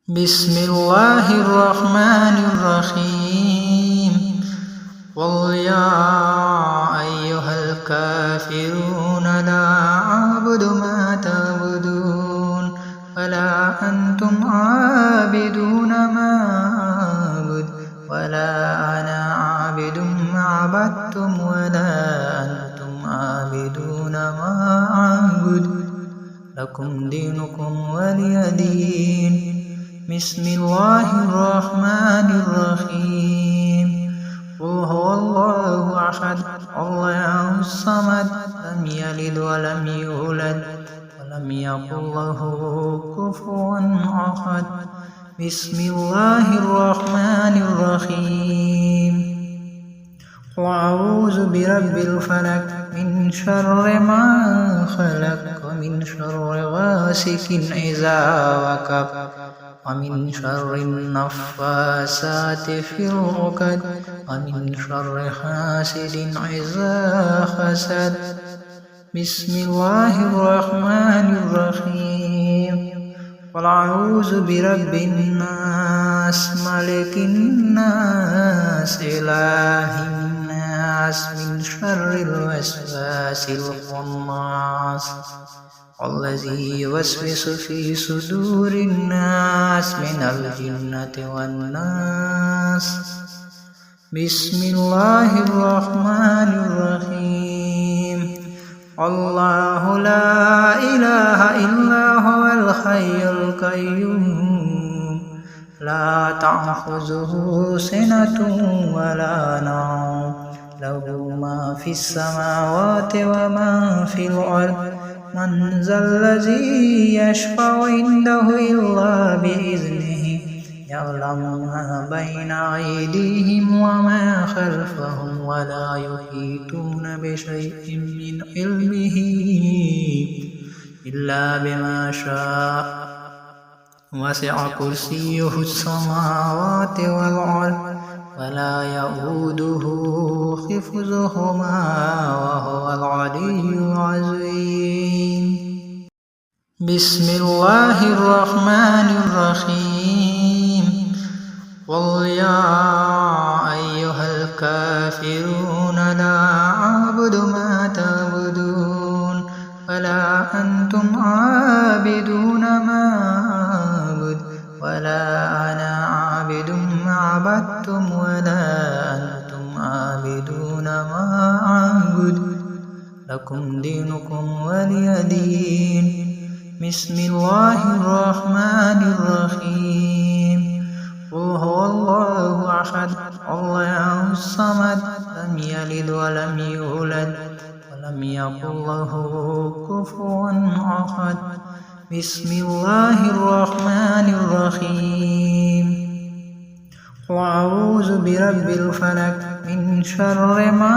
بسم الله الرحمن الرحيم قل يا أيها الكافرون لا أعبد ما تعبدون ولا أنتم عابدون ما أعبد ولا أنا عابد ما عبدتم ولا أنتم عابدون ما أعبد لكم دينكم ولي دين. بسم الله الرحمن الرحيم قل هو الله أحد الله الصمد لم يلد ولم يولد ولم يكن له كفوا أحد. بسم الله الرحمن الرحيم قل أعوذ برب الفلق من شر ما خلق ومن شر غاسق إذا وقب ومن شر النفاثات في العقد ومن شر حاسد إذا حسد. بسم الله الرحمن الرحيم قل أعوذ برب الناس ملك الناس إله الناس من شر الوسواس الخناس الذي يوسوس في صدور الناس من الجنة والناس. بسم الله الرحمن الرحيم الله لا إله إلا هو الحي القيوم لا تأخذه سنة ولا نوم له ما في السماوات وما في الأرض من ذا الذي يشفع عنده إلا بإذنه يعلم ما بين أيديهم وما خلفهم ولا يحيطون بشيء من علمه إلا بما شاء وسع كرسيه السماوات والأرض ولا يؤوده حفظهما وهو العلي العظيم. بسم الله الرحمن الرحيم قل يا أيها الكافرون لا أعبد ما تعبدون ولا أنتم عابدون ما أعبد ولا أنا عابد ما عبدتم ولا أنتم عابدون ما أعبد لكم دينكم ولي دين. بسم الله الرحمن الرحيم قل هو الله أحد الله الصمد لم يلد ولم يولد ولم يكن له كفوا أحد. بسم الله الرحمن الرحيم قل أعوذ برب الفلق من شر ما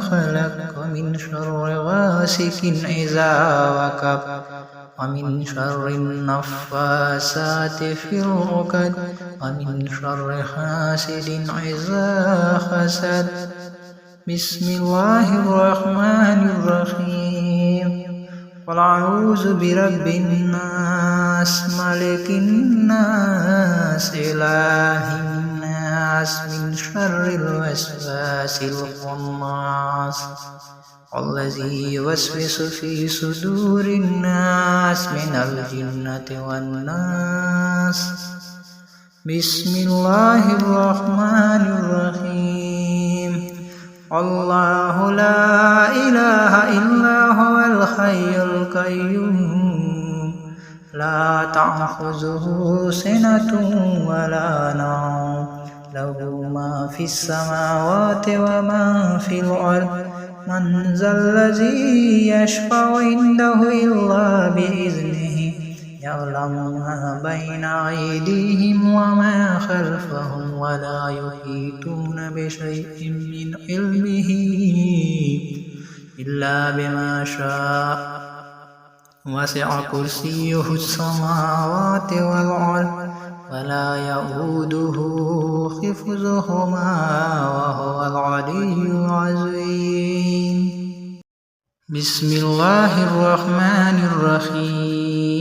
خلق ومن شر غاسق إذا وقب ومن شر النفاثات في العقد ومن شر حاسد إذا حسد. بسم الله الرحمن الرحيم قل أعوذ برب الناس ملك الناس إله الناس من شر الوسواس الخناس الذي يوسوس في صدور الناس من الجنة والناس. بسم الله الرحمن الرحيم الله لا إله إلا هو الحي القيوم لا تأخذه سنة ولا نوم له ما في السماوات وما في الأرض من ذا الذي يشفع عنده إلا بإذنه يعلم ما بين أيديهم وما خلفهم ولا يحيطون بشيء من علمه إلا بما شاء وسع كرسيه السماوات والأرض ولا يؤوده حفظهما وهو العلي العظيم. بسم الله الرحمن الرحيم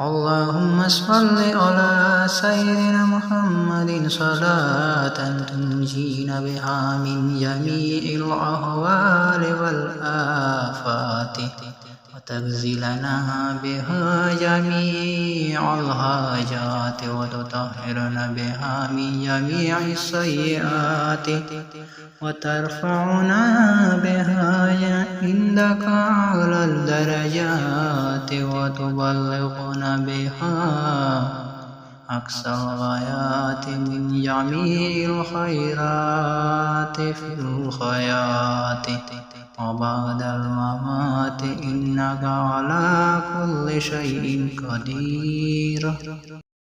اللهم صل على سيدنا محمد صلاة تنجينا بها من جميع الأهوال والآفات وتبذلنا بها جميع الحاجات وتطهرنا بها من جميع السيئات وترفعنا بها عندك أعلى الدرجات وتبلغنا بها أقصى الغايات من جميع الخيرات في الحياة وبعد الممات إنك على كل شيء قدير.